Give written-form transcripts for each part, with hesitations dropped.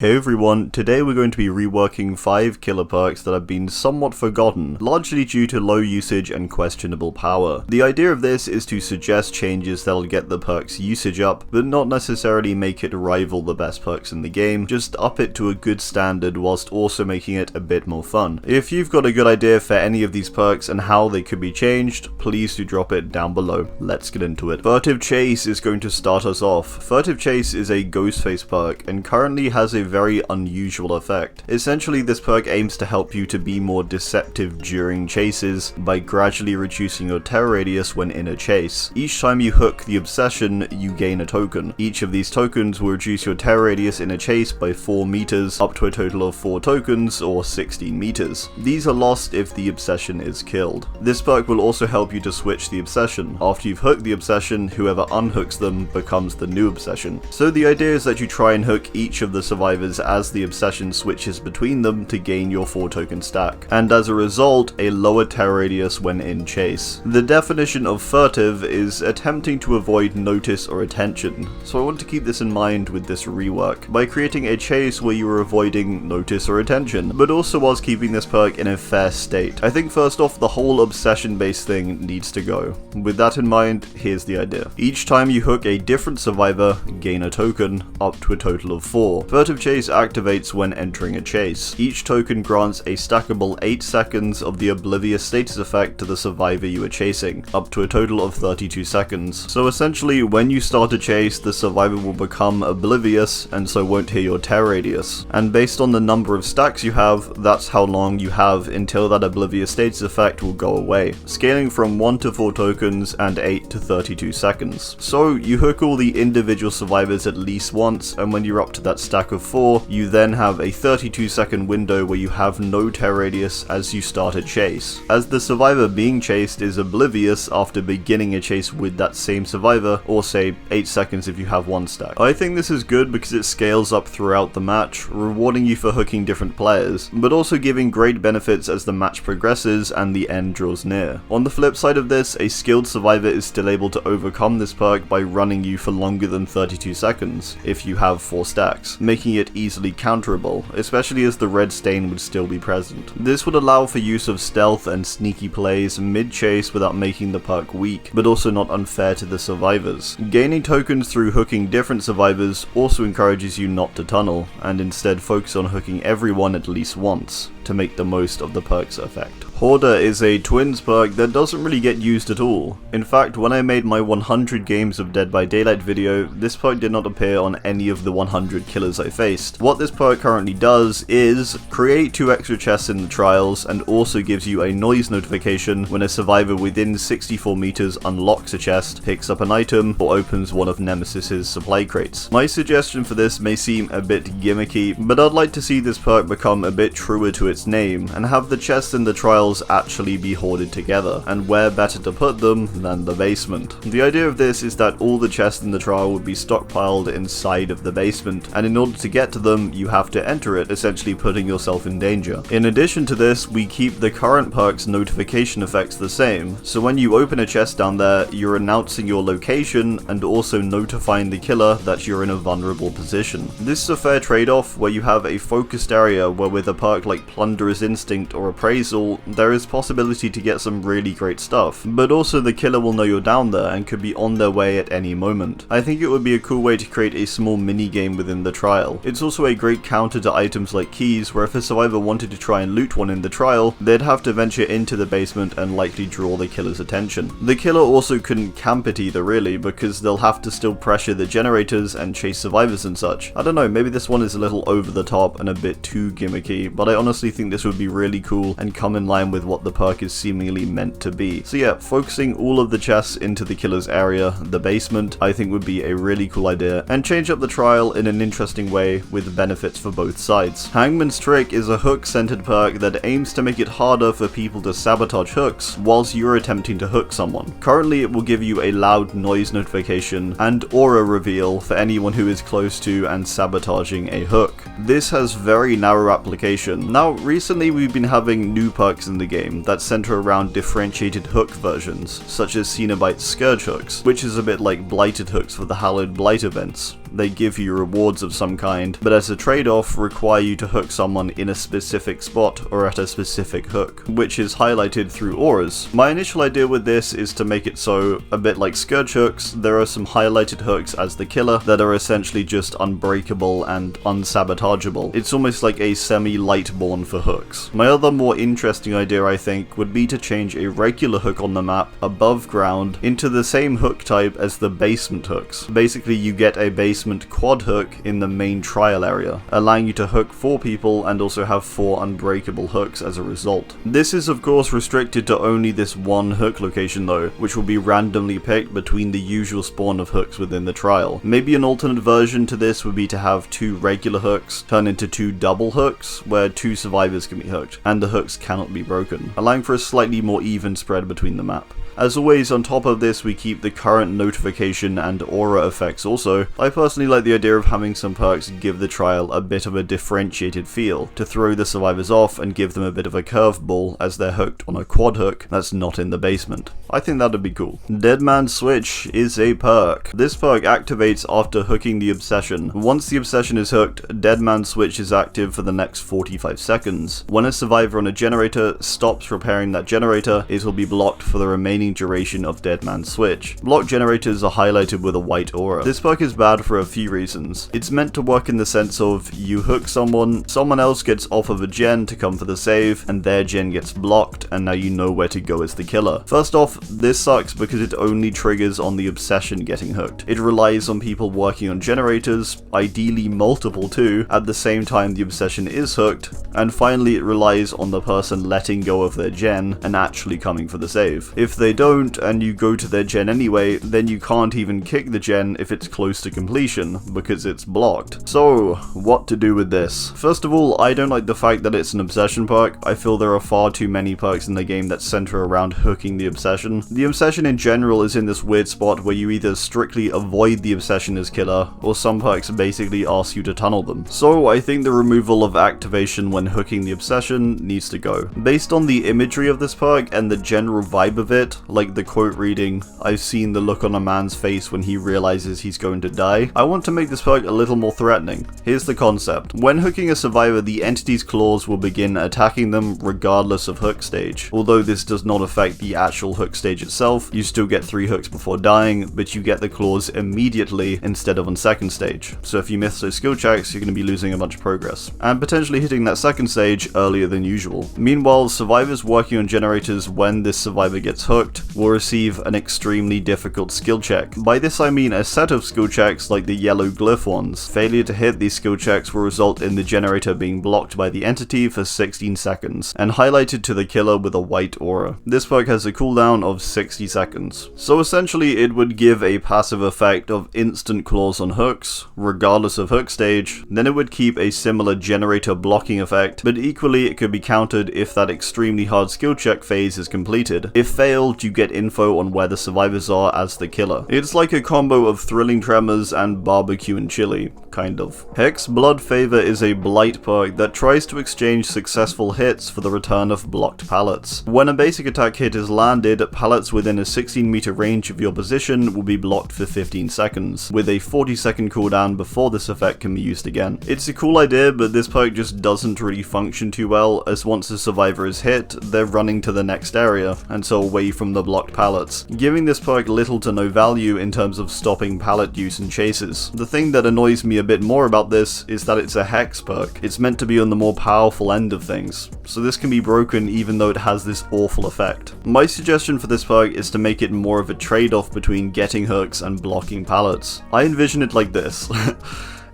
Hey everyone, today we're going to be reworking 5 killer perks that have been somewhat forgotten, largely due to low usage and questionable power. The idea of this is to suggest changes that'll get the perk's usage up, but not necessarily make it rival the best perks in the game, just up it to a good standard whilst also making it a bit more fun. If you've got a good idea for any of these perks and how they could be changed, please do drop it down below. Let's get into it. Furtive Chase is going to start us off. Furtive Chase is a Ghostface perk and currently has a very unusual effect. Essentially, this perk aims to help you to be more deceptive during chases by gradually reducing your terror radius when in a chase. Each time you hook the obsession, you gain a token. Each of these tokens will reduce your terror radius in a chase by 4 meters, up to a total of 4 tokens or 16 meters. These are lost if the obsession is killed. This perk will also help you to switch the obsession. After you've hooked the obsession, whoever unhooks them becomes the new obsession. So the idea is that you try and hook each of the survivors as the obsession switches between them to gain your 4 token stack, and as a result, a lower terror radius when in chase. The definition of furtive is attempting to avoid notice or attention, so I want to keep this in mind with this rework, by creating a chase where you are avoiding notice or attention, but also whilst keeping this perk in a fair state. I think first off, the whole obsession based thing needs to go. With that in mind, here's the idea. Each time you hook a different survivor, gain a token, up to a total of 4. Furtive Chase activates when entering a chase. Each token grants a stackable 8 seconds of the oblivious status effect to the survivor you are chasing, up to a total of 32 seconds. So essentially, when you start a chase, the survivor will become oblivious and so won't hear your terror radius. And based on the number of stacks you have, that's how long you have until that oblivious status effect will go away, scaling from 1 to 4 tokens and 8 to 32 seconds. So you hook all the individual survivors at least once, and when you're up to that stack of 4, you then have a 32-second window where you have no terror radius as you start a chase. As the survivor being chased is oblivious after beginning a chase with that same survivor, or say 8 seconds if you have 1 stack. I think this is good because it scales up throughout the match, rewarding you for hooking different players, but also giving great benefits as the match progresses and the end draws near. On the flip side of this, a skilled survivor is still able to overcome this perk by running you for longer than 32 seconds if you have 4 stacks, making it easily counterable, especially as the red stain would still be present. This would allow for use of stealth and sneaky plays mid-chase without making the perk weak, but also not unfair to the survivors. Gaining tokens through hooking different survivors also encourages you not to tunnel, and instead focus on hooking everyone at least once, to make the most of the perk's effect. Hoarder is a twins perk that doesn't really get used at all. In fact, when I made my 100 games of Dead by Daylight video, this perk did not appear on any of the 100 killers I faced. What this perk currently does is create 2 extra chests in the trials, and also gives you a noise notification when a survivor within 64 meters unlocks a chest, picks up an item, or opens one of Nemesis's supply crates. My suggestion for this may seem a bit gimmicky, but I'd like to see this perk become a bit truer to its name, and have the chests in the trials actually be hoarded together, and where better to put them than the basement. The idea of this is that all the chests in the trial would be stockpiled inside of the basement, and in order to get to them, you have to enter it, essentially putting yourself in danger. In addition to this, we keep the current perk's notification effects the same, so when you open a chest down there, you're announcing your location and also notifying the killer that you're in a vulnerable position. This is a fair trade-off where you have a focused area where with a perk like Plunderer's Instinct or Appraisal, there is possibility to get some really great stuff, but also the killer will know you're down there and could be on their way at any moment. I think it would be a cool way to create a small mini game within the trial. It's also a great counter to items like keys, where if a survivor wanted to try and loot one in the trial, they'd have to venture into the basement and likely draw the killer's attention. The killer also couldn't camp it either really, because they'll have to still pressure the generators and chase survivors and such. I don't know, maybe this one is a little over the top and a bit too gimmicky, but I honestly think this would be really cool and come in line with what the perk is seemingly meant to be. So yeah, focusing all of the chests into the killer's area, the basement, I think would be a really cool idea, and change up the trial in an interesting way with benefits for both sides. Hangman's Trick is a hook-centered perk that aims to make it harder for people to sabotage hooks whilst you're attempting to hook someone. Currently, it will give you a loud noise notification and aura reveal for anyone who is close to and sabotaging a hook. This has very narrow application. Now, recently we've been having new perks in the game that center around differentiated hook versions, such as Cenobite's Scourge hooks, which is a bit like Blighted hooks for the Hallowed Blight events. They give you rewards of some kind, but as a trade-off require you to hook someone in a specific spot or at a specific hook, which is highlighted through auras. My initial idea with this is to make it so, a bit like Scourge hooks, there are some highlighted hooks as the killer that are essentially just unbreakable and unsabotageable. It's almost like a semi-Lightborn for hooks. My other more interesting idea, I think, would be to change a regular hook on the map above ground into the same hook type as the basement hooks. Basically, you get a basement quad hook in the main trial area, allowing you to hook 4 people and also have 4 unbreakable hooks as a result. This is of course restricted to only this one hook location though, which will be randomly picked between the usual spawn of hooks within the trial. Maybe an alternate version to this would be to have 2 regular hooks turn into 2 double hooks, where 2 survivors can be hooked, and the hooks cannot be broken, allowing for a slightly more even spread between the map. As always, on top of this we keep the current notification and aura effects also. I personally like the idea of having some perks give the trial a bit of a differentiated feel, to throw the survivors off and give them a bit of a curveball as they're hooked on a quad hook that's not in the basement. I think that'd be cool. Dead Man's Switch is a perk. This perk activates after hooking the obsession. Once the obsession is hooked, Dead Man's Switch is active for the next 45 seconds. When a survivor on a generator stops repairing that generator, it will be blocked for the remaining duration of Dead Man's Switch. Block generators are highlighted with a white aura. This perk is bad for a few reasons. It's meant to work in the sense of you hook someone else gets off of a gen to come for the save, and their gen gets blocked, and now you know where to go as the killer. First off, this sucks because it only triggers on the obsession getting hooked. It relies on people working on generators, ideally multiple too, at the same time the obsession is hooked, and finally it relies on the person letting go of their gen and actually coming for the save. If they don't, and you go to their gen anyway, then you can't even kick the gen if it's close to completion, because it's blocked. So, what to do with this? First of all, I don't like the fact that it's an obsession perk. I feel there are far too many perks in the game that center around hooking the obsession. The obsession in general is in this weird spot where you either strictly avoid the obsession as killer, or some perks basically ask you to tunnel them. So I think the removal of activation when hooking the obsession needs to go. Based on the imagery of this perk and the general vibe of it, like the quote reading, "I've seen the look on a man's face when he realizes he's going to die," I want to make this perk a little more threatening. Here's the concept. When hooking a survivor, the entity's claws will begin attacking them regardless of hook stage. Although this does not affect the actual hook stage itself, you still get 3 hooks before dying, but you get the claws immediately instead of on second stage. So if you miss those skill checks, you're going to be losing a bunch of progress, and potentially hitting that second stage earlier than usual. Meanwhile, survivors working on generators when this survivor gets hooked will receive an extremely difficult skill check. By this I mean a set of skill checks like the yellow glyph ones. Failure to hit these skill checks will result in the generator being blocked by the entity for 16 seconds, and highlighted to the killer with a white aura. This perk has a cooldown of 60 seconds. So essentially it would give a passive effect of instant claws on hooks, regardless of hook stage. Then it would keep a similar generator blocking effect, but equally it could be countered if that extremely hard skill check phase is completed. If failed, you get info on where the survivors are as the killer. It's like a combo of Thrilling Tremors and Barbecue and Chili, kind of. Hex Blood Favor is a blight perk that tries to exchange successful hits for the return of blocked pallets. When a basic attack hit is landed, pallets within a 16-meter range of your position will be blocked for 15 seconds, with a 40-second cooldown before this effect can be used again. It's a cool idea, but this perk just doesn't really function too well, as once a survivor is hit, they're running to the next area, and so away from the blocked pallets, giving this perk little to no value in terms of stopping pallet use and chases. The thing that annoys me a bit more about this is that it's a hex perk. It's meant to be on the more powerful end of things, so this can be broken even though it has this awful effect. My suggestion for this perk is to make it more of a trade-off between getting hooks and blocking pallets. I envision it like this.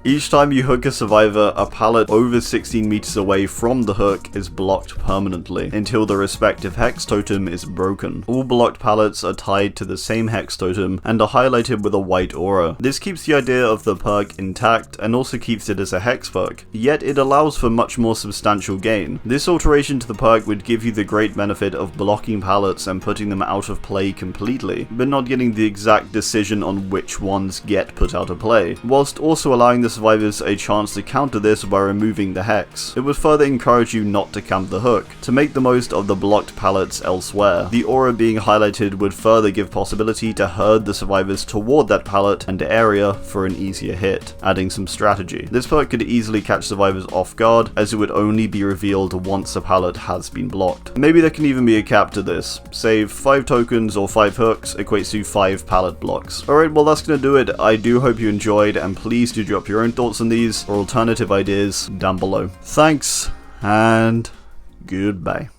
Each time you hook a survivor, a pallet over 16 meters away from the hook is blocked permanently until the respective hex totem is broken. All blocked pallets are tied to the same hex totem and are highlighted with a white aura. This keeps the idea of the perk intact and also keeps it as a hex perk, yet it allows for much more substantial gain. This alteration to the perk would give you the great benefit of blocking pallets and putting them out of play completely, but not getting the exact decision on which ones get put out of play, whilst also allowing the survivors a chance to counter this by removing the hex. It would further encourage you not to camp the hook, to make the most of the blocked pallets elsewhere. The aura being highlighted would further give possibility to herd the survivors toward that pallet and area for an easier hit, adding some strategy. This perk could easily catch survivors off guard, as it would only be revealed once a pallet has been blocked. Maybe there can even be a cap to this. Say 5 tokens or 5 hooks equates to 5 pallet blocks. Alright, well that's gonna do it. I do hope you enjoyed, and please do drop your own thoughts on these or alternative ideas down below. Thanks, and goodbye.